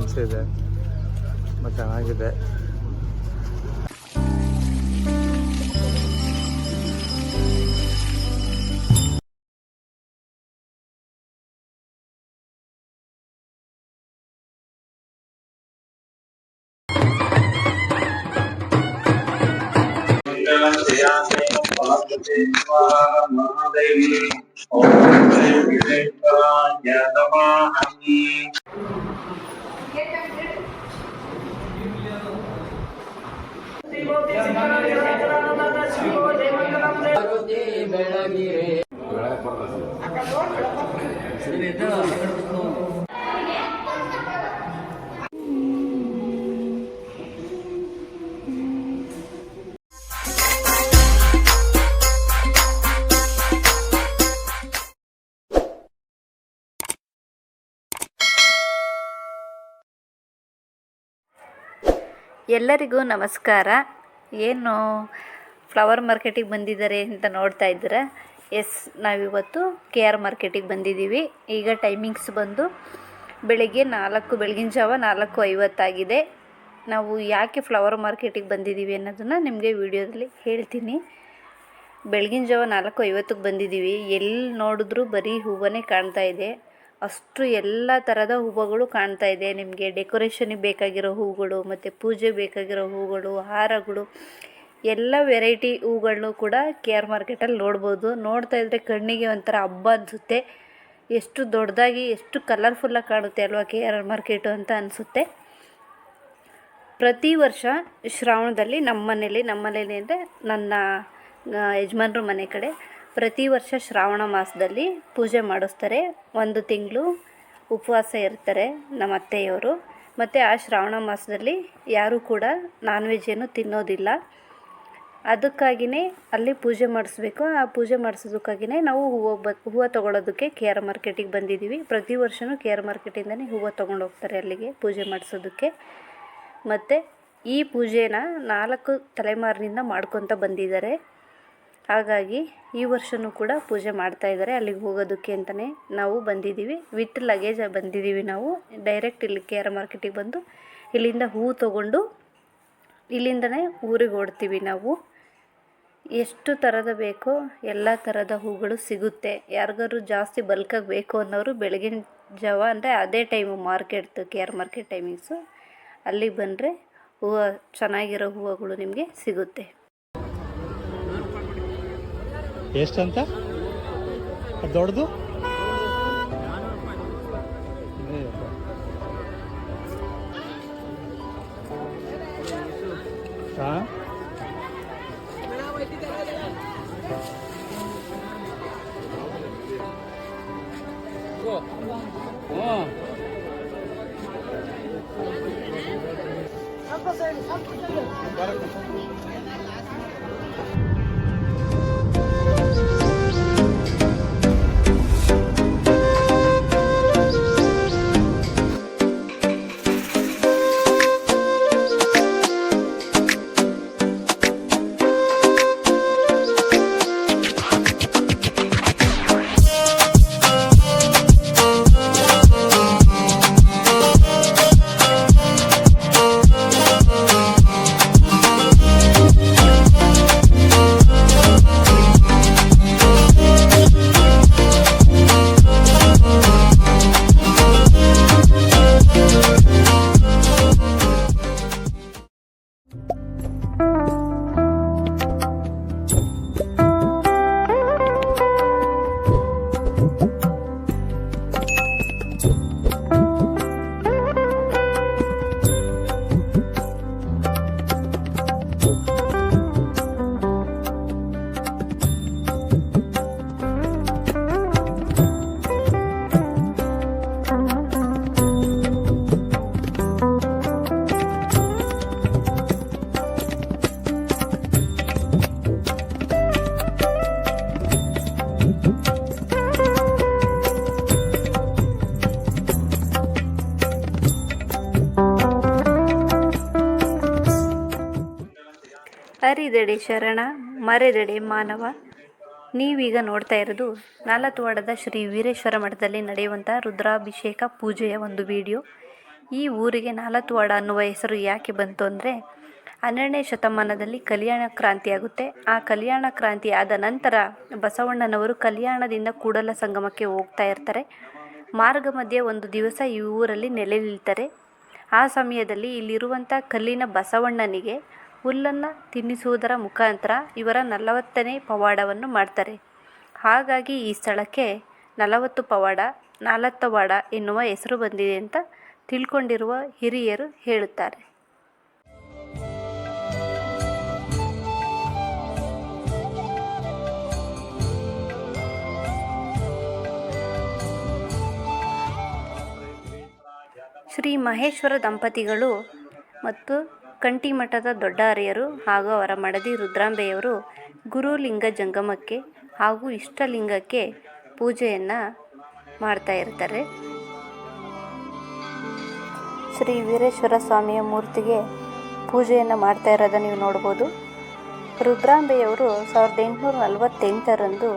Items ಇದೆ, ತುಂಬ ಚೆನ್ನಾಗಿದೆ. ಎಲ್ಲರಿಗೂ ನಮಸ್ಕಾರ. ಏನು ಫ್ಲವರ್ ಮಾರ್ಕೆಟಿಗೆ ಬಂದಿದ್ದಾರೆ ಅಂತ ನೋಡ್ತಾ ಇದ್ದೀರಾ? ಎಸ್, ನಾವಿವತ್ತು KR ಮಾರ್ಕೆಟಿಗೆ ಬಂದಿದ್ದೀವಿ. ಈಗ ಟೈಮಿಂಗ್ಸ್ ಬಂದು ಬೆಳಗಿನ ಜಾವ 4:50 ನಾವು ಯಾಕೆ ಫ್ಲವರ್ ಮಾರ್ಕೆಟಿಗೆ ಬಂದಿದ್ದೀವಿ ಅನ್ನೋದನ್ನು ನಿಮಗೆ ವಿಡಿಯೋದಲ್ಲಿ ಹೇಳ್ತೀನಿ. ಬೆಳಗಿನ ಜಾವ 4:50ಕ್ಕೆ ಬಂದಿದ್ದೀವಿ. ಎಲ್ಲಿ ನೋಡಿದ್ರೂ ಬರೀ ಹೂವೇ ಕಾಣ್ತಾ ಇದೆ. ಅಷ್ಟು ಎಲ್ಲ ಥರದ ಹೂವುಗಳು ಕಾಣ್ತಾ ಇದೆ. ನಿಮಗೆ ಡೆಕೋರೇಷನಿಗೆ ಬೇಕಾಗಿರೋ ಹೂಗಳು ಮತ್ತು ಪೂಜೆಗೆ ಬೇಕಾಗಿರೋ ಹೂಗಳು, ಹಾರಗಳು, ಎಲ್ಲ ವೆರೈಟಿ ಹೂಗಳನ್ನು ಕೂಡ KR ಮಾರ್ಕೆಟಲ್ಲಿ ನೋಡ್ಬೋದು. ನೋಡ್ತಾ ಇದ್ದರೆ ಕಣ್ಣಿಗೆ ಒಂಥರ ಹಬ್ಬ ಅನಿಸುತ್ತೆ. ಎಷ್ಟು ದೊಡ್ಡದಾಗಿ ಎಷ್ಟು ಕಲರ್ಫುಲ್ಲಾಗಿ ಕಾಣುತ್ತೆ ಅಲ್ವಾ KR ಮಾರ್ಕೆಟು ಅಂತ ಅನಿಸುತ್ತೆ. ಪ್ರತಿ ವರ್ಷ ಶ್ರಾವಣದಲ್ಲಿ ನಮ್ಮ ಮನೇಲಿ ಅಂದರೆ ನನ್ನ ಯಜಮಾನ್ರ ಮನೆ ಕಡೆ ಪ್ರತಿ ವರ್ಷ ಶ್ರಾವಣ ಮಾಸದಲ್ಲಿ ಪೂಜೆ ಮಾಡಿಸ್ತಾರೆ. 1 ತಿಂಗಳು ಉಪವಾಸ ಇರ್ತಾರೆ ನಮ್ಮ ಅತ್ತೆಯವರು. ಮತ್ತು ಆ ಶ್ರಾವಣ ಮಾಸದಲ್ಲಿ ಯಾರೂ ಕೂಡ ನಾನ್ ವೆಜ್ ಏನು ತಿನ್ನೋದಿಲ್ಲ. ಅದಕ್ಕಾಗಿಯೇ ಅಲ್ಲಿ ಪೂಜೆ ಮಾಡಿಸ್ಬೇಕು. ಆ ಪೂಜೆ ಮಾಡಿಸೋದಕ್ಕಾಗಿಯೇ ನಾವು ಹೂವು ತೊಗೊಳೋದಕ್ಕೆ KR ಮಾರ್ಕೆಟಿಗೆ ಬಂದಿದ್ದೀವಿ. ಪ್ರತಿ ವರ್ಷವೂ KR ಮಾರ್ಕೆಟಿಂದನೇ ಹೂವು ತೊಗೊಂಡೋಗ್ತಾರೆ ಅಲ್ಲಿಗೆ ಪೂಜೆ ಮಾಡಿಸೋದಕ್ಕೆ. ಮತ್ತು ಈ ಪೂಜೆನ 4 ತಲೆಮಾರಿನಿಂದ ಮಾಡ್ಕೊತ ಬಂದಿದ್ದಾರೆ. ಹಾಗಾಗಿ ಈ ವರ್ಷವೂ ಕೂಡ ಪೂಜೆ ಮಾಡ್ತಾಯಿದ್ದಾರೆ. ಅಲ್ಲಿಗೆ ಹೋಗೋದಕ್ಕೆ ಅಂತಲೇ ನಾವು ಬಂದಿದ್ದೀವಿ. ವಿತ್ ಲಗೇಜ್ ಬಂದಿದ್ದೀವಿ. ನಾವು ಡೈರೆಕ್ಟ್ ಇಲ್ಲಿ KR ಮಾರ್ಕೆಟಿಗೆ ಬಂದು ಇಲ್ಲಿಂದ ಹೂವು ತೊಗೊಂಡು ಇಲ್ಲಿಂದನೇ ಊರಿಗೆ ಓಡ್ತೀವಿ ನಾವು. ಎಷ್ಟು ಥರದ ಬೇಕೋ ಎಲ್ಲ ಥರದ ಹೂಗಳು ಸಿಗುತ್ತೆ. ಯಾರಿಗಾದ್ರು ಜಾಸ್ತಿ ಬಲ್ಕಾಗಿ ಬೇಕು ಅನ್ನೋರು ಬೆಳಗಿನ ಜಾವ ಅಂದರೆ ಅದೇ ಟೈಮು ಮಾರ್ಕೆಟ್ದು KR ಮಾರ್ಕೆಟ್ ಟೈಮಿಂಗ್ಸು, ಅಲ್ಲಿಗೆ ಬಂದರೆ ಹೂವು ಚೆನ್ನಾಗಿರೋ ಹೂವುಗಳು ನಿಮಗೆ ಸಿಗುತ್ತೆ. ಎಷ್ಟಂತ ದೊಡ್ಡದು? ಹಾಂ, ಅರಿದಡೆ ಶರಣ ಮರೆದಡೆ ಮಾನವ. ನೀವೀಗ ನೋಡ್ತಾ ಇರೋದು ನಾಲತವಾಡದ ಶ್ರೀ ವೀರೇಶ್ವರ ಮಠದಲ್ಲಿ ನಡೆಯುವಂಥ ರುದ್ರಾಭಿಷೇಕ ಪೂಜೆಯ ಒಂದು ವಿಡಿಯೋ. ಈ ಊರಿಗೆ ನಾಲತುವಾಡ ಅನ್ನುವ ಹೆಸರು ಯಾಕೆ ಬಂತು ಅಂದರೆ 12ನೇ ಶತಮಾನದಲ್ಲಿ ಕಲ್ಯಾಣ ಕ್ರಾಂತಿಯಾಗುತ್ತೆ. ಆ ಕಲ್ಯಾಣ ಕ್ರಾಂತಿ ಆದ ನಂತರ ಬಸವಣ್ಣನವರು ಕಲ್ಯಾಣದಿಂದ ಕೂಡಲ ಸಂಗಮಕ್ಕೆ ಹೋಗ್ತಾ ಇರ್ತಾರೆ. ಮಾರ್ಗ ಮಧ್ಯೆ ಒಂದು ದಿವಸ ಈ ಊರಲ್ಲಿ ನೆಲೆ ನಿಲ್ತಾರೆ. ಆ ಸಮಯದಲ್ಲಿ ಇಲ್ಲಿರುವಂಥ ಕಲ್ಲಿನ ಬಸವಣ್ಣನಿಗೆ ಹುಲ್ಲನ್ನು ತಿನ್ನಿಸುವುದರ ಮುಖಾಂತರ ಇವರ 40ನೇ ಪವಾಡವನ್ನು ಮಾಡ್ತಾರೆ. ಹಾಗಾಗಿ ಈ ಸ್ಥಳಕ್ಕೆ 40 ಪವಾಡ, ನಾಲತ್ತವಾಡ ಎನ್ನುವ ಹೆಸರು ಬಂದಿದೆ ಅಂತ ತಿಳ್ಕೊಂಡಿರುವ ಹಿರಿಯರು ಹೇಳುತ್ತಾರೆ. ಶ್ರೀ ಮಹೇಶ್ವರ ದಂಪತಿಗಳು ಮತ್ತು ಕಂಠಿಮಠದ ದೊಡ್ಡ ಹರಿಯರು ಹಾಗೂ ಅವರ ಮಡದಿ ರುದ್ರಾಂಬೆಯವರು ಗುರುಲಿಂಗ ಜಂಗಮಕ್ಕೆ ಹಾಗೂ ಇಷ್ಟಲಿಂಗಕ್ಕೆ ಪೂಜೆಯನ್ನು ಮಾಡ್ತಾ ಇರ್ತಾರೆ. ಶ್ರೀ ವೀರೇಶ್ವರ ಸ್ವಾಮಿಯ ಮೂರ್ತಿಗೆ ಪೂಜೆಯನ್ನು ಮಾಡ್ತಾ ಇರೋದನ್ನು ನೀವು ನೋಡ್ಬೋದು. ರುದ್ರಾಂಬೆಯವರು 1848ರಂದು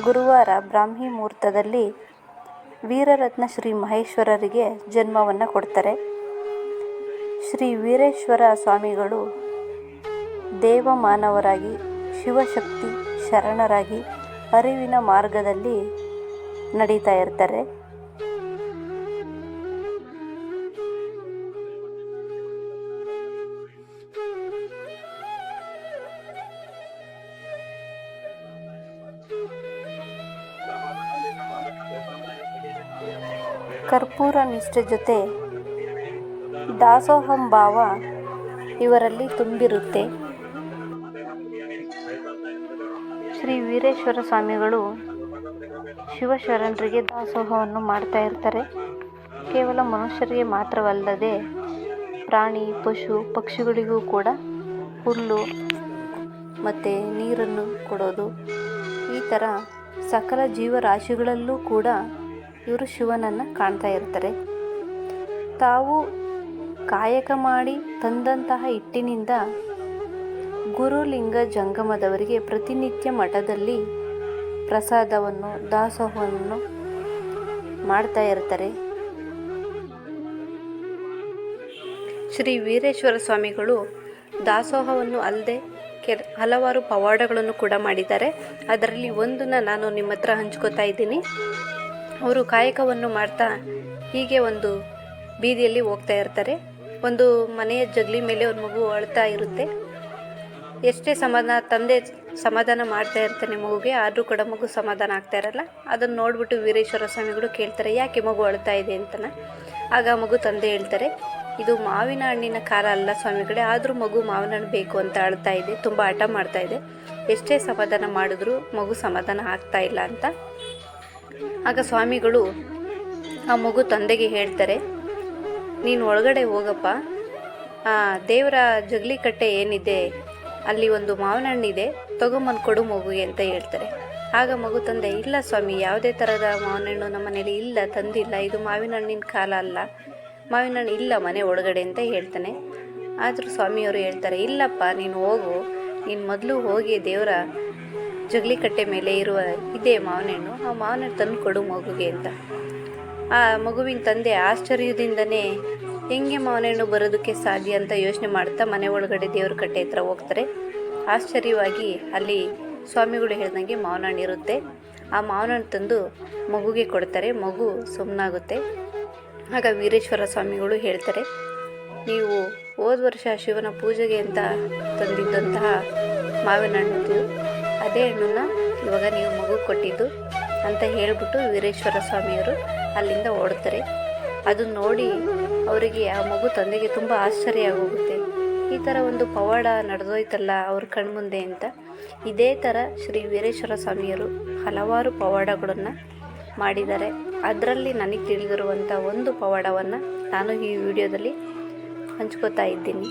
ಗುರುವಾರ ಬ್ರಾಹ್ಮಿ ಮುಹೂರ್ತದಲ್ಲಿ ವೀರರತ್ನ ಶ್ರೀ ಮಹೇಶ್ವರರಿಗೆ ಜನ್ಮವನ್ನು ಕೊಡ್ತಾರೆ. ಶ್ರೀ ವೀರೇಶ್ವರ ಸ್ವಾಮಿಗಳು ದೇವಮಾನವರಾಗಿ ಶಿವಶಕ್ತಿ ಶರಣರಾಗಿ ಅರಿವಿನ ಮಾರ್ಗದಲ್ಲಿ ನಡೀತಾ ಇರ್ತಾರೆ. ಕರ್ಪೂರ ನಿಷ್ಠೆ ಜೊತೆ ದಾಸೋಹಂ ಭಾವ ಇವರಲ್ಲಿ ತುಂಬಿರುತ್ತೆ. ಶ್ರೀ ವೀರೇಶ್ವರ ಸ್ವಾಮಿಗಳು ಶಿವಶರಣರಿಗೆ ದಾಸೋಹವನ್ನು ಮಾಡ್ತಾ ಇರ್ತಾರೆ. ಕೇವಲ ಮನುಷ್ಯರಿಗೆ ಮಾತ್ರವಲ್ಲದೆ ಪ್ರಾಣಿ ಪಶು ಪಕ್ಷಿಗಳಿಗೂ ಕೂಡ ಹುಲ್ಲು ಮತ್ತು ನೀರನ್ನು ಕೊಡೋದು, ಈ ಥರ ಸಕಲ ಜೀವರಾಶಿಗಳಲ್ಲೂ ಕೂಡ ಇವರು ಶಿವನನ್ನು ಕಾಣ್ತಾ ಇರ್ತಾರೆ. ತಾವು ಕಾಯಕ ಮಾಡಿ ತಂದಂತಹ ಹಿಟ್ಟಿನಿಂದ ಗುರುಲಿಂಗ ಜಂಗಮದವರಿಗೆ ಪ್ರತಿನಿತ್ಯ ಮಠದಲ್ಲಿ ಪ್ರಸಾದವನ್ನು ದಾಸೋಹವನ್ನು ಮಾಡ್ತಾ ಇರ್ತಾರೆ. ಶ್ರೀ ವೀರೇಶ್ವರ ಸ್ವಾಮಿಗಳು ದಾಸೋಹವನ್ನು ಅಲ್ಲದೆ ಹಲವಾರು ಪವಾಡಗಳನ್ನು ಕೂಡ ಮಾಡಿದ್ದಾರೆ. ಅದರಲ್ಲಿ ಒಂದನ್ನು ನಾನು ನಿಮ್ಮ ಹತ್ರ ಹಂಚ್ಕೋತಾ ಇದ್ದೀನಿ. ಅವರು ಕಾಯಕವನ್ನು ಮಾಡ್ತಾ ಹೀಗೆ ಒಂದು ಬೀದಿಯಲ್ಲಿ ಹೋಗ್ತಾ ಇರ್ತಾರೆ. ಒಂದು ಮನೆಯ ಜಗಲಿ ಮೇಲೆ ಒಂದು ಮಗು ಅಳ್ತಾ ಇರುತ್ತೆ. ಎಷ್ಟೇ ತಂದೆ ಸಮಾಧಾನ ಮಾಡ್ತಾ ಇರ್ತಾನೆ ಮಗುಗೆ, ಆದರೂ ಕೂಡ ಮಗು ಸಮಾಧಾನ ಆಗ್ತಾ ಇರಲ್ಲ. ಅದನ್ನು ನೋಡಿಬಿಟ್ಟು ವೀರೇಶ್ವರ ಸ್ವಾಮಿಗಳು ಕೇಳ್ತಾರೆ, ಯಾಕೆ ಮಗು ಅಳ್ತಾ ಇದೆ ಅಂತನ. ಆಗ ಮಗು ತಂದೆ ಹೇಳ್ತಾರೆ, ಇದು ಮಾವಿನ ಹಣ್ಣಿನ ಖಾರ ಅಲ್ಲ ಸ್ವಾಮಿಗಳೇ, ಆದರೂ ಮಗು ಮಾವಿನ ಹಣ್ಣು ಬೇಕು ಅಂತ ಅಳ್ತಾ ಇದೆ, ತುಂಬ ಹಠ ಮಾಡ್ತಾ ಇದೆ, ಎಷ್ಟೇ ಸಮಾಧಾನ ಮಾಡಿದ್ರೂ ಮಗು ಸಮಾಧಾನ ಆಗ್ತಾ ಇಲ್ಲ ಅಂತ. ಆಗ ಸ್ವಾಮಿಗಳು ಆ ಮಗು ತಂದೆಗೆ ಹೇಳ್ತಾರೆ, ನೀನು ಒಳಗಡೆ ಹೋಗಪ್ಪ, ದೇವರ ಜಗಲಿ ಕಟ್ಟೆ ಏನಿದೆ ಅಲ್ಲಿ ಒಂದು ಮಾವಿನ ಹಣ್ಣಿದೆ, ತೊಗೊಂಬಂದು ಕೊಡು ಮಗುಗೆ ಅಂತ ಹೇಳ್ತಾರೆ. ಆಗ ಮಗು ತಂದೆ, ಇಲ್ಲ ಸ್ವಾಮಿ, ಯಾವುದೇ ಥರದ ಮಾವಿನ ಹಣ್ಣು ನಮ್ಮ ಮನೇಲಿ ಇಲ್ಲ, ತಂದಿಲ್ಲ, ಇದು ಮಾವಿನ ಹಣ್ಣಿನ ಕಾಲ ಅಲ್ಲ, ಮಾವಿನ ಹಣ್ಣು ಇಲ್ಲ ಮನೆ ಒಳಗಡೆ ಅಂತ ಹೇಳ್ತಾನೆ. ಆದರೂ ಸ್ವಾಮಿಯವರು ಹೇಳ್ತಾರೆ, ಇಲ್ಲಪ್ಪ ನೀನು ಹೋಗು, ನೀನು ಮೊದಲು ಹೋಗಿ ದೇವರ ಜಗಲಿ ಕಟ್ಟೆ ಮೇಲೆ ಇರುವ ಇದೇ ಮಾವಿನ ಹಣ್ಣು, ಆ ಮಾವಿನ ಹಣ್ಣು ತಂದು ಕೊಡು ಮಗುಗೆ ಅಂತ. ಆ ಮಗುವಿನ ತಂದೆ ಆಶ್ಚರ್ಯದಿಂದನೇ ಹೆಂಗೆ ಮಾವಿನ ಹಣ್ಣು ಬರೋದಕ್ಕೆ ಸಾಧ್ಯ ಅಂತ ಯೋಚನೆ ಮಾಡ್ತಾ ಮನೆ ಒಳಗಡೆ ದೇವ್ರ ಕಟ್ಟೆ ಹತ್ರ ಹೋಗ್ತಾರೆ. ಆಶ್ಚರ್ಯವಾಗಿ ಅಲ್ಲಿ ಸ್ವಾಮಿಗಳು ಹೇಳ್ದಂಗೆ ಮಾವಿನ ಹಣ್ಣು ಇರುತ್ತೆ. ಆ ಮಾವಿನ ಹಣ್ಣು ತಂದು ಮಗುಗೆ ಕೊಡ್ತಾರೆ. ಮಗು ಸುಮ್ಮನಾಗುತ್ತೆ. ಆಗ ವೀರೇಶ್ವರ ಸ್ವಾಮಿಗಳು ಹೇಳ್ತಾರೆ, ನೀವು ಹೋದ ವರ್ಷ ಶಿವನ ಪೂಜೆಗೆ ಅಂತ ತಂದಿದ್ದಂತಹ ಮಾವಿನ ಹಣ್ಣು ಅದೇ ಹಣ್ಣನ್ನು ಇವಾಗ ನೀವು ಮಗು ಕೊಟ್ಟಿದ್ದು ಅಂತ ಹೇಳಿಬಿಟ್ಟು ವೀರೇಶ್ವರ ಸ್ವಾಮಿಯವರು ಅಲ್ಲಿಂದ ಓಡ್ತಾರೆ. ಅದನ್ನು ನೋಡಿ ಅವರಿಗೆ, ಆ ಮಗು ತಂದೆಗೆ ತುಂಬ ಆಶ್ಚರ್ಯ ಆಗೋಗುತ್ತೆ. ಈ ಥರ ಒಂದು ಪವಾಡ ನಡೆದೋಯ್ತಲ್ಲ ಅವ್ರ ಕಣ್ಮುಂದೆ ಅಂತ. ಇದೇ ಥರ ಶ್ರೀ ವೀರೇಶ್ವರ ಸ್ವಾಮಿಯವರು ಹಲವಾರು ಪವಾಡಗಳನ್ನು ಮಾಡಿದ್ದಾರೆ. ಅದರಲ್ಲಿ ನನಗೆ ತಿಳಿದಿರುವಂಥ ಒಂದು ಪವಾಡವನ್ನು ನಾನು ಈ ವಿಡಿಯೋದಲ್ಲಿ ಹಂಚ್ಕೋತಾ ಇದ್ದೀನಿ.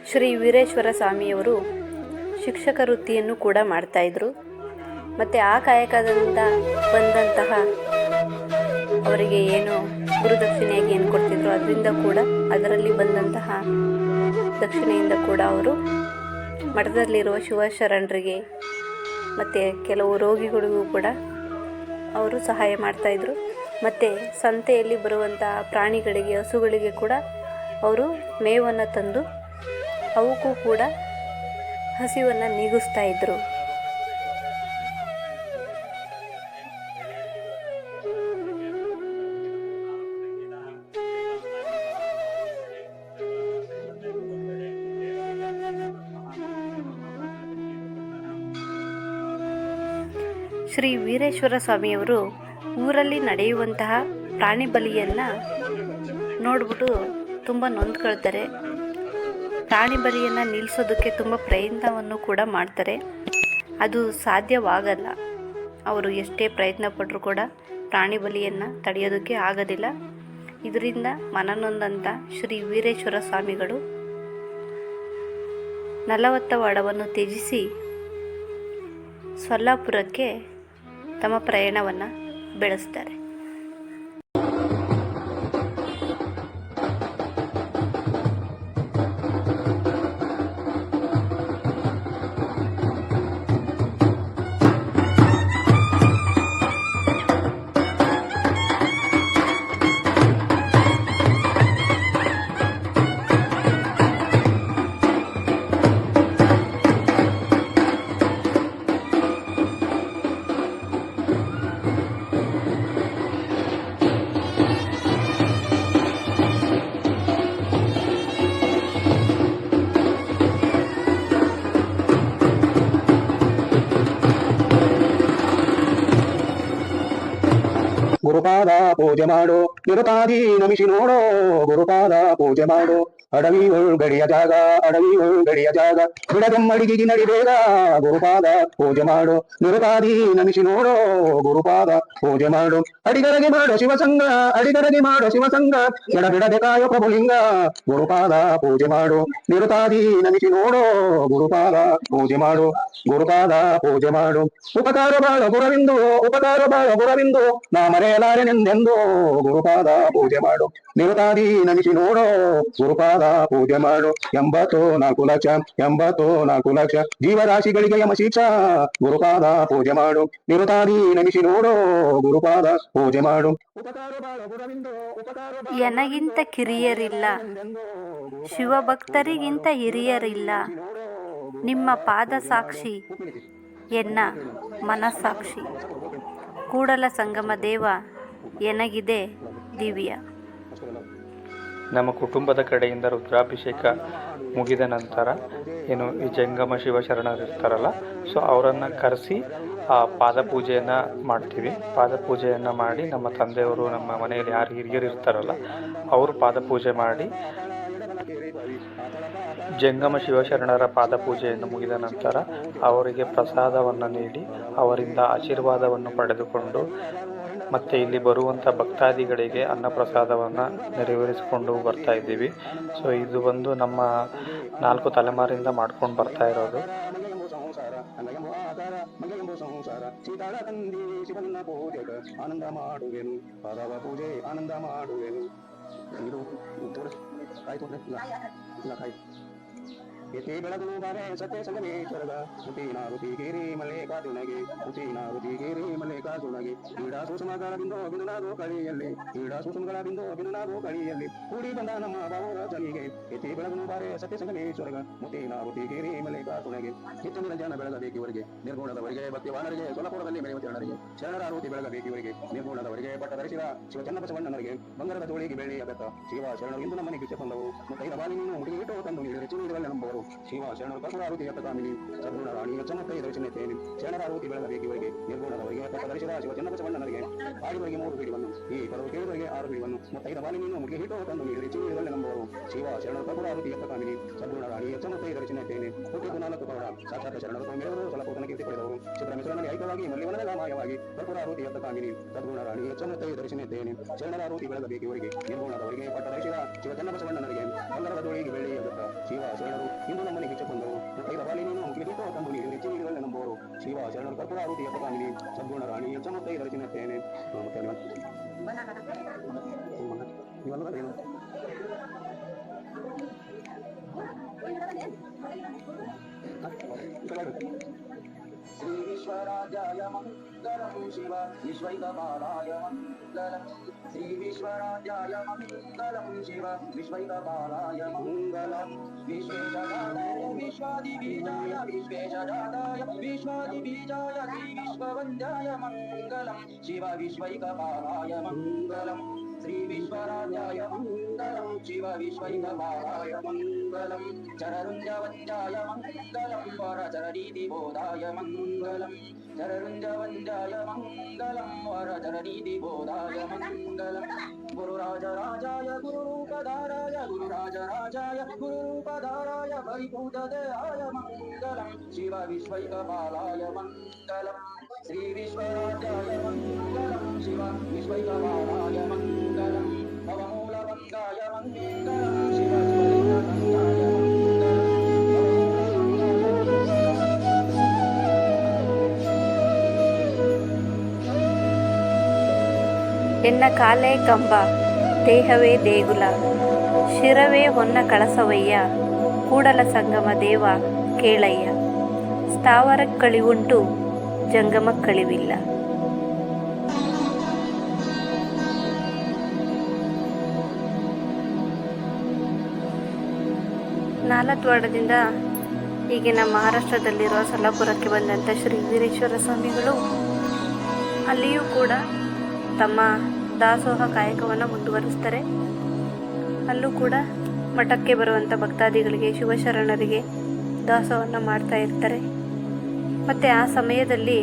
ಶ್ರೀ ವೀರೇಶ್ವರ ಸ್ವಾಮಿಯವರು ಶಿಕ್ಷಕ ವೃತ್ತಿಯನ್ನು ಕೂಡ ಮಾಡ್ತಾಯಿದ್ರು. ಮತ್ತು ಆ ಕಾಯಕದಿಂದ ಬಂದಂತಹ ಅವರಿಗೆ ಏನು ಗುರುದಕ್ಷಿಣೆಯಾಗಿ ಏನು ಕೊಡ್ತಿದ್ರು ಅದರಿಂದ ಕೂಡ ಅದರಲ್ಲಿ ಬಂದಂತಹ ದಕ್ಷಿಣೆಯಿಂದ ಕೂಡ ಅವರು ಮಠದಲ್ಲಿರುವ ಶಿವಶರಣರಿಗೆ ಮತ್ತು ಕೆಲವು ರೋಗಿಗಳಿಗೂ ಕೂಡ ಅವರು ಸಹಾಯ ಮಾಡ್ತಾಯಿದ್ರು. ಮತ್ತು ಸಂತೆಯಲ್ಲಿ ಬರುವಂತಹ ಪ್ರಾಣಿಗಳಿಗೆ, ಹಸುಗಳಿಗೆ ಕೂಡ ಅವರು ಮೇವನ್ನು ತಂದು ಅವಕ್ಕೂ ಕೂಡ ಹಸಿವನ್ನು ನೀಗಿಸ್ತಾ ಇದ್ದರು. ಶ್ರೀ ವೀರೇಶ್ವರ ಸ್ವಾಮಿಯವರು ಊರಲ್ಲಿ ನಡೆಯುವಂತಹ ಪ್ರಾಣಿ ಬಲಿಯನ್ನು ನೋಡಿಬಿಟ್ಟು ತುಂಬ ನೊಂದ್ಕೊಳ್ತಾರೆ. ಪ್ರಾಣಿ ಬಲಿಯನ್ನು ನಿಲ್ಲಿಸೋದಕ್ಕೆ ತುಂಬ ಪ್ರಯತ್ನವನ್ನು ಕೂಡ ಮಾಡ್ತಾರೆ. ಅದು ಸಾಧ್ಯವಾಗಲ್ಲ. ಅವರು ಎಷ್ಟೇ ಪ್ರಯತ್ನ ಪಟ್ಟರೂ ಕೂಡ ಪ್ರಾಣಿ ಬಲಿಯನ್ನು ತಡೆಯೋದಕ್ಕೆ ಆಗೋದಿಲ್ಲ. ಇದರಿಂದ ಮನನೊಂದಂಥ ಶ್ರೀ ವೀರೇಶ್ವರ ಸ್ವಾಮಿಗಳು ನಲವತ್ತವಾಡವನ್ನು ತ್ಯಜಿಸಿ ಸೊಲ್ಲಾಪುರಕ್ಕೆ ತಮ್ಮ ಪ್ರಯಾಣವನ್ನು ಬೆಳೆಸ್ತಾರೆ. ಗುರುಪಾದ ಪೂಜೆ ಮಾಡು, ನಿರುತಾದಿ ನಮಿಸಿ ನೋಡೋ ಗುರುಪಾದ ಪೂಜೆ ಮಾಡು. ಅಡವಿ ಒಳ್ಗಡಿಯ ಜಾಗ, ಅಡವಿ ಒಳ್ಗಡಿಯ ಜಾಗ, ಬಿಡದಮ್ಮಡಿಗೆ ನಡಿಬೇಗ ಗುರುಪಾದ ಪೂಜೆ ಮಾಡು. ನಿರುತಾದಿ ನಮಿಸಿ ನೋಡೋ ಗುರುಪಾದ ಪೂಜೆ ಮಾಡು. ಅಡಿಗರಗೆ ಮಾಡೋ ಶಿವಸಂಗ, ಅಡಿಗರಗೆ ಮಾಡೋ ಶಿವಸಂಗ, ಎಡಬಿಡದೆ ಕಾಯೋ ಪ್ರಭುಲಿಂಗ ಗುರುಪಾದ ಪೂಜೆ ಮಾಡು. ನಿರುತಾದಿ ನಮಿಸಿ ನೋಡೋ ಗುರುಪಾದ ಪೂಜೆ ಮಾಡು. ಗುರುಪಾದ ಪೂಜೆ ಮಾಡು. ಉಪಕಾರ ಬಾಳ ಗುರವಿಂದು, ಉಪಕಾರ ಬಾಳ ಗುರವಿಂದು, ನಾ ಮರೆಯಲಾರೆನೆಂದೆಂದು ಗುರುಪಾದ ಪೂಜೆ ಮಾಡು. ನಿರುತಾದಿ ನಮಿಸಿ ನೋಡೋ ಗುರುಪಾದ ಪೂಜೆ ಮಾಡು. 84 ಲಕ್ಷ 84 ಲಕ್ಷ ಜೀವರಾಶಿಗಳಿಗೆ ಯಮಶಿಕ್ಷ ಗುರುಪಾದ ಪೂಜೆ ಮಾಡು. ನಿರುತಾದಿ ನಮಿಸಿ ನೋಡೋ ಗುರುಪಾದ ಪೂಜೆ ಮಾಡು. ಎನಗಿಂತ ಕಿರಿಯರಿಲ್ಲ, ಶಿವಭಕ್ತರಿಗಿಂತ ಹಿರಿಯರಿಲ್ಲ, ನಿಮ್ಮ ಪಾದ ಸಾಕ್ಷಿ ಎನ್ನ ಮನಸ್ಸಾಕ್ಷಿ, ಕೂಡಲ ಸಂಗಮ ದೇವ ಎನಗಿದೆ ದಿವ್ಯ. ನಮ್ಮ ಕುಟುಂಬದ ಕಡೆಯಿಂದ ರುದ್ರಾಭಿಷೇಕ ಮುಗಿದ ನಂತರ ಏನು ಈ ಜಂಗಮ ಶಿವಶರಣರು ಇರ್ತಾರಲ್ಲ, ಸೊ ಅವರನ್ನು ಕರೆಸಿ ಆ ಪಾದಪೂಜೆಯನ್ನು ಮಾಡ್ತೀವಿ. ಪಾದಪೂಜೆಯನ್ನು ಮಾಡಿ ನಮ್ಮ ತಂದೆಯವರು, ನಮ್ಮ ಮನೆಯಲ್ಲಿ ಯಾರು ಹಿರಿಯರು ಇರ್ತಾರಲ್ಲ ಅವರು ಪಾದಪೂಜೆ ಮಾಡಿ, ಜಂಗಮ ಶಿವಶರಣರ ಪಾದಪೂಜೆಯನ್ನು ಮುಗಿದ ನಂತರ ಅವರಿಗೆ ಪ್ರಸಾದವನ್ನು ನೀಡಿ ಅವರಿಂದ ಆಶೀರ್ವಾದವನ್ನು ಪಡೆದುಕೊಂಡು ಮತ್ತು ಇಲ್ಲಿ ಬರುವಂಥ ಭಕ್ತಾದಿಗಳಿಗೆ ಅನ್ನಪ್ರಸಾದವನ್ನು ನೆರವೇರಿಸಿಕೊಂಡು ಬರ್ತಾ ಇದ್ದೀವಿ. ಸೊ ಇದು ಒಂದು ನಮ್ಮ 4 ತಲೆಮಾರಿಂದ ಮಾಡ್ಕೊಂಡು ಬರ್ತಾ ಇರೋದು. ಆನಂದ ಮಾಡುವೆನು, ಪದವ ಪೂಜೆ ಆನಂದ ಮಾಡುವೆನು. ಎತ್ತಿ ಬೆಳಗು ಬಾರೆ ಸತ್ಯ ಸಂಗಮೇಶ್ವರದ ಮುತೀನಾರುತಿಗೇರಿ ಮಲ್ಲಿಕಾರ್ಜುನಗೆ, ಮುತೀನಾರುತಿಗೇರಿ ಮಲ್ಲಿಕಾರ್ಜುನಗೆ, ಕ್ರೀಡಾ ಸೂಕ್ಷ್ಮಗಳ ಬಿಂದು ಬಿಂದುನಾಗೋ ಕಳಿಯಲ್ಲಿ, ಕ್ರೀಡಾ ಸೂಕ್ಷ್ಮಗಳ ಬಿಂದು ಬಿಂದುನಾಗೋ ಕಳಿಯಲ್ಲಿ ಕೂಡಿ ಬಂದ ನಮ್ಮ ಭಾವರಾಜನಿಗೆ. ಎತ್ತಿ ಬೆಳಗು ಬಾರೆ ಸತ್ಯ ಸಂಗಮೇಶ್ವರಗ, ಮುತೀನಾರುತಿಗೇರಿ ಮಲ್ಲಿಕಾರ್ಜುನಗೆ. ನಿತ್ಯ ನಿರಂಜನ ಬೆಳಗಬೇಕಿವರಿಗೆ, ನಿರ್ಗುಣದವರಿಗೆ ಭಕ್ತಿವಾನರಿಗೆ, ಸೊಲಪುರದಲ್ಲಿ ಮೆರೆಯುವ ಚರಣರಿಗೆ, ಶರಣರಾರುತಿ ಬೆಳಗಬೇಕಿವರಿಗೆ, ನಿರ್ಗುಣದವರಿಗೆ ಪಟ್ಟಧರಿಸಿದ ಶಿವ ಚನ್ನಬಸವಣ್ಣನವರಿಗೆ, ಬಂಗಾರದ ತೋಳಿಗೆ ಬೆಳ್ಳಿಯ ಬೆತ್ತ ಶಿವ ಶರಣರು ಇಂದು ನಮ್ಮನೆ ಕಿಚ್ಚೆ ತಂದವು. ಮುತ್ತೈದ ಬಾಲಿ ನೀನು ಮುಡಿಗಿಟ್ಟು ತಂದು ನೀಡಿ ಹೆಚ್ಚು ನೀಡುವಲ್ಲಿ ನಂಬವರು. ಶಿವ ಶರಣರು ಕರ್ಪೂರಾರುತಿ ಎತ್ತ ಕಾಮಿನಿ, ಸದ್ಗುಣ ರಾಣಿ ಚನ್ನತ್ತೈ ದರ್ಶನತ್ತೇನೆ. ಶರಣರಾರುತಿ ಬೆಳಗಬೇಕಿವರಿಗೆ, ನಿರ್ಗುಣದವರಿಗೆ ಪಟ್ಟಧರಿಸಿದ ಶಿವ ಚನ್ನಬಸವಣ್ಣನವರಿಗೆ, ಆಡಿವರಿಗೆ 3 ಬೀಡಿವನ್ನು, ಈ ಪರವು ಕೇಳಿದವರಿಗೆ 6 ಬೀಡಿವನ್ನು, ಮುತ್ತೈದ ಬಾಲಿ ನೀನು ಮುಡಿಗಿಟ್ಟು ತಂದು ನೀಡಿ ಹೆಚ್ಚು ನೀಡುವಲ್ಲಿ ನಂಬವರು. ಶಿವ ಶರಣರು ಕರ್ಪೂರಾರುತಿ ಎತ್ತ ಕಾಮಿನಿ, ಸದ್ಗುಣ ರಾಣಿ ಚನ್ನತ್ತೈ ದರ್ಶನತ್ತೇನೆ. ಹುಟ್ಟಿದ್ದು 4 ಕವಡ ಸಾಕ್ಷಾತ್ ಶರಣರು ಮೇವರು ಸಲಪೂತನ ಕೀರ್ತಿ ಪಡೆದವರು. ಚಿತ್ರಮಿಶ್ರನಲ್ಲಿ ಐಕ್ಯವಾಗಿ ಮಲ್ಲಿವನದ ಮಾಯವಾಗಿ ಕರ್ಪೂರಾರುತಿ ಎತ್ತ ಕಾಮಿನಿ, ಸದ್ಗುಣ ರಾಣಿ ಚನ್ನತ್ತೈ ದರ್ಶನತ್ತೇನೆ. ಶರಣರಾರುತಿ ಬೆಳಗಬೇಕಿವರಿಗೆ, ನಿರ್ಗುಣದವರಿಗೆ ಪಟ್ಟಧರಿಸಿದ ಶಿವ ಚನ್ನಬಸವಣ್ಣನವರಿಗೆ, ಬಂಗಾರದ ತೋಳಿಗೆ ಬೆಳ್ಳಿಯ ಬೆತ್ತ ಶಿವ ಶರಣರು ಇಂದು ನಮ್ಮನೆ ಕಿಚ್ಚೆ ಬಂದವು. ಮುತ್ತೈದ ಬಾಲಿ ನೀನು ಮುಗಿಲಿಟ್ಟು ತಂದು ನೀಡಿ ಹೆಚ್ಚು ನೀಡುವಲ್ಲಿ ನಂಬುವರು. ಶಿವ ಶರಣ ಕರ್ಪೂರಾರುತಿಯ ಪ್ರಧಾನಿನಿ ಸದ್ಗುಣ ರಾಣಿ ಚಮತ್ತೈ ಧರಿಸಿನತ್ತೇನೆ ಶ್ರೀ ವಿಶ್ವರಾಜಾಯ ಮಂಗಲಂ ಶಿವ ವಿಶ್ವೈಕಪಾಲಾಯ ಮಂಗಲಂ ಶ್ರೀ ವಿಶ್ವರಾಜಾಯ ಮಂಗಲಂ ಶಿವ ವಿಶ್ವೈಕಪಾಲಾಯ ಮಂಗಲಂ ವಿಶ್ವೇಶಜಾತಾಯ ವಿಶ್ವಾದಿಬೀಜಾಯ ವಿಶ್ವೇಶಜಾತಾಯ ವಿಶ್ವಾದಿಬೀಜಾಯ ಶ್ರೀ ವಿಶ್ವವಂದ್ಯಾಯ ಮಂಗಲಂ ಶಿವ ವಿಶ್ವೈಕಪಾಲಾಯ ಮಂಗಲಂ ಶ್ರೀ ವಿಶ್ವರಾಜಾಯ ಮಂಗಲಂ ಶಿವ ವಿಶ್ವೈಕಪಾಲಾಯ ಮಂಗಲಂ ಚರರುಂಜವಂಜಾಯ ಮಂಗಲಂ ವರಚರರೀತಿ ಬೋಧಾಯ ಮಂಗಲಂ ಚರರುಂಜವಂಜಾಯ ಮಂಗಲಂ ವರಚರರೀತಿ ಬೋಧಾಯ ಮಂಗಲಂ ಗುರುರಾಜರಾಜಾಯ ಗುರುರೂಪಧಾರಾಯ ಗುರುರಾಜರಾಜಾಯ ಗುರುರೂಪಧಾರಾಯ ಪರಿಪೂತದೇಹಾಯ ಮಂಗಲಂ ಶಿವ ವಿಶ್ವೈಕಪಾಲಾಯ ಮಂಗಲಂ ಶ್ರೀ ವಿಶ್ವರಾಜಾಯ ಮಂಗಲಂ ಶಿವ ವಿಶ್ವೈಕಪಾಲಾಯ ಮಂಗಲಂ ಭವಮೂಲವಂಗಾಯ ಮಂಗಲಂ ಶಿವ ವಿಶ್ವೈಕವಂಗಾಯ ಎನ್ನ ಕಾಲೇ ಕಂಬ ದೇಹವೇ ದೇಗುಲ ಶಿರವೇ ಹೊನ್ನ ಕಳಸವಯ್ಯ ಕೂಡಲ ಸಂಗಮ ದೇವ ಕೇಳಯ್ಯ ಸ್ಥಾವರಕ್ಕಳಿವುಂಟು ಜಂಗಮಕ್ಕಳಿವಿಲ್ಲ. ನಾಲತ್ವಾಡದಿಂದ ಈಗಿನ ಮಹಾರಾಷ್ಟ್ರದಲ್ಲಿರುವ ಸೊಲ್ಲಾಪುರಕ್ಕೆ ಬಂದಂಥ ಶ್ರೀ ವೀರೇಶ್ವರ ಸ್ವಾಮಿಗಳು ಅಲ್ಲಿಯೂ ಕೂಡ ತಮ್ಮ ದಾಸೋಹ ಕಾಯಕವನ್ನು ಮುಂದುವರಿಸ್ತಾರೆ. ಅಲ್ಲೂ ಕೂಡ ಮಠಕ್ಕೆ ಬರುವಂಥ ಭಕ್ತಾದಿಗಳಿಗೆ ಶಿವಶರಣರಿಗೆ ದಾಸೋಹವನ್ನು ಮಾಡ್ತಾ ಇರ್ತಾರೆ. ಮತ್ತು ಆ ಸಮಯದಲ್ಲಿ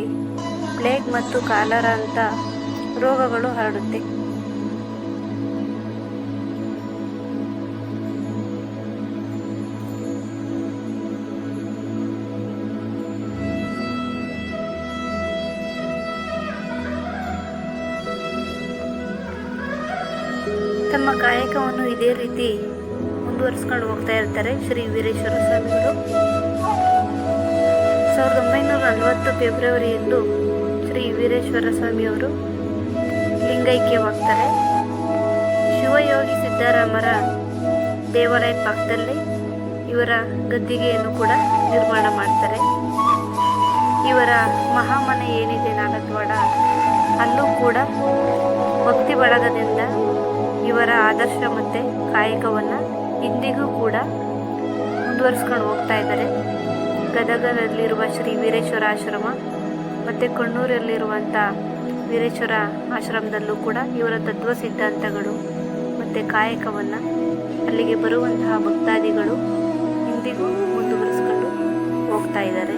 ಪ್ಲೇಗ್ ಮತ್ತು ಕಾಲರ ಅಂತ ರೋಗಗಳು ಹರಡುತ್ತೆ. ತಮ್ಮ ಕಾಯಕವನ್ನು ಇದೇ ರೀತಿ ಮುಂದುವರಿಸ್ಕೊಂಡು ಹೋಗ್ತಾ ಇರ್ತಾರೆ ಶ್ರೀ ವೀರೇಶ್ವರ ಸ್ವಾಮಿಗಳು. 1940 ಫೆಬ್ರವರಿಯಂದು ಶ್ರೀ ವೀರೇಶ್ವರ ಸ್ವಾಮಿಯವರು ಲಿಂಗೈಕ್ಯವಾಗ್ತಾರೆ. ಶಿವಯೋಗಿ ಸಿದ್ದರಾಮರ ದೇವಾಲಯ ಪಕ್ಕದಲ್ಲಿ ಇವರ ಗದ್ದಿಗೆಯನ್ನು ಕೂಡ ನಿರ್ಮಾಣ ಮಾಡ್ತಾರೆ. ಇವರ ಮಹಾಮನೆ ಏನಿದೆ ನಾಲತ್ವಾಡ, ಅಲ್ಲೂ ಕೂಡ ಭಕ್ತಿ ಬಳಗದಿಂದ ಇವರ ಆದರ್ಶ ಮತ್ತು ಕಾಯಕವನ್ನು ಇಂದಿಗೂ ಕೂಡ ಮುಂದುವರಿಸ್ಕೊಂಡು ಹೋಗ್ತಾ ಇದ್ದಾರೆ. ಗದಗದಲ್ಲಿರುವ ಶ್ರೀ ವೀರೇಶ್ವರ ಆಶ್ರಮ ಮತ್ತು ಕಣ್ಣೂರಲ್ಲಿರುವಂಥ ವೀರೇಶ್ವರ ಆಶ್ರಮದಲ್ಲೂ ಕೂಡ ಇವರ ತತ್ವ ಸಿದ್ಧಾಂತಗಳು ಮತ್ತು ಕಾಯಕವನ್ನು ಅಲ್ಲಿಗೆ ಬರುವಂತಹ ಭಕ್ತಾದಿಗಳು ಇಂದಿಗೂ ಮುಂದುವರಿಸ್ಕೊಂಡು ಹೋಗ್ತಾ ಇದ್ದಾರೆ.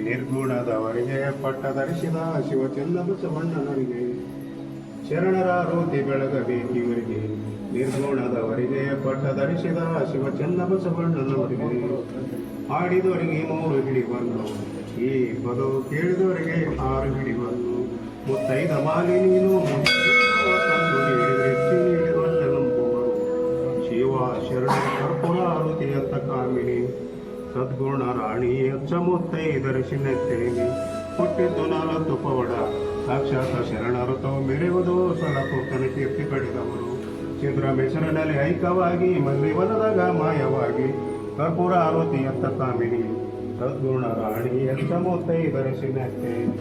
ನಿರ್ಗುಣದವರಿಗೆ ಪಟ್ಟಧರಿಸಿದ ಶಿವಚಂದ್ರ ಬಸವಣ್ಣನವರಿಗೆ ಶರಣರ ರೋತಿ ಬೆಳಗಬೇಕಿವರಿಗೆ ನಿರ್ಗುಣದವರಿಗೆ ಪಟ್ಟಧರಿಸಿದ ಶಿವಚಂದ ಬಸವಣ್ಣನವರಿಗೆ ಹಾಡಿದವರಿಗೆ 3 ಹಿಡಿವನ್ನು ಈ ಪದವು ಕೇಳಿದವರಿಗೆ 6 ಹಿಡಿವನ್ನು ಮುತ್ತೈದ ಮಾಲಿ ನೀನು ತಂದು ನೀಡಿದರೆ ನಂಬುವರು ಶಿವ ಶರಣ ಕರ್ಪುರ ಆರುತಿಯಂತ ಕಾಮಿನಿ ಸದ್ಗುಣ ರಾಣಿ ಅಚ್ಚ ಮುತ್ತೈದರ ಶಿನ್ನತ್ತೇನಿ ಹುಟ್ಟಿದ್ದು 40 ಪವಡ ಸಾಕ್ಷಾತ್ ಶರಣರತೋ ಮೆರೆಯುವುದು ಸಳಪುತ್ತನ ಕೀರ್ತಿ ಪಡೆದವರು ಚಂದ್ರಮೇಶ್ವರನಲ್ಲಿ ಐಕ್ಯವಾಗಿ ಮಲ್ಲಿವನದಾಗ ಮಾಯವಾಗಿ ಕರ್ಪೂರ ಆರುತಿಯಂತ ಕಾಮಿನಿ ಸದ್ಗುಣ ರಾಣಿ ಅಚ್ಚ ಮುತ್ತೈದರ ಶಿನ್ನತ್ತೇನಿ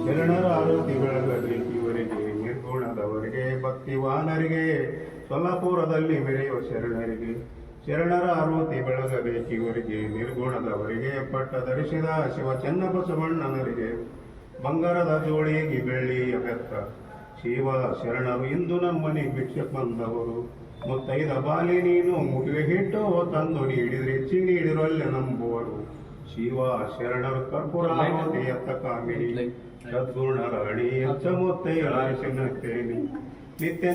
ಶರಣರ ಆರತಿ ಬೆಳಗಬೇಕಿವರಿಗೆ ನಿರ್ಗುಣದವರಿಗೆ ಭಕ್ತಿವಾನರಿಗೆ ಸೊಲ್ಲಾಪುರದಲ್ಲಿ ಮೆರೆಯುವ ಶರಣರಿಗೆ ಶರಣರ ಆರತಿ ಬೆಳಗಬೇಕಿವರಿಗೆ ನಿರ್ಗುಣದವರಿಗೆ ಪಟ್ಟ ಧರಿಸಿದ ಶಿವ ಚನ್ನಬಸವಣ್ಣನರಿಗೆ ಬಂಗಾರದ ಜೋಳಿಗೆ ಬೆಳ್ಳಿಯ ಬೆತ್ತ ಶಿವ ಶರಣರು ಇಂದು ನಮ್ಮನೆ ಭಿಕ್ಷೆ ಬಂದವರು ಮುತ್ತೈದ ಬಾಲಿ ನೀನು ಮುಗಿವೆ ಹಿಟ್ಟು ತಂದು ನೀಡಿದ್ರೆ ಹೆಚ್ಚಿ ನೀಡಿರಲ್ಲೇ ನಂಬುವರು ಶಿವ ಶರಣರು ಕರ್ಪೂರ ಎತ್ತ ಕಾಮಿನಿ ಸದ್ಗುಣ ರಾಣಿ ಅಚ್ಚ ಮುತ್ತೈ ಆರಿಸಿನತ್ತೇನಿ ನಿತ್ಯ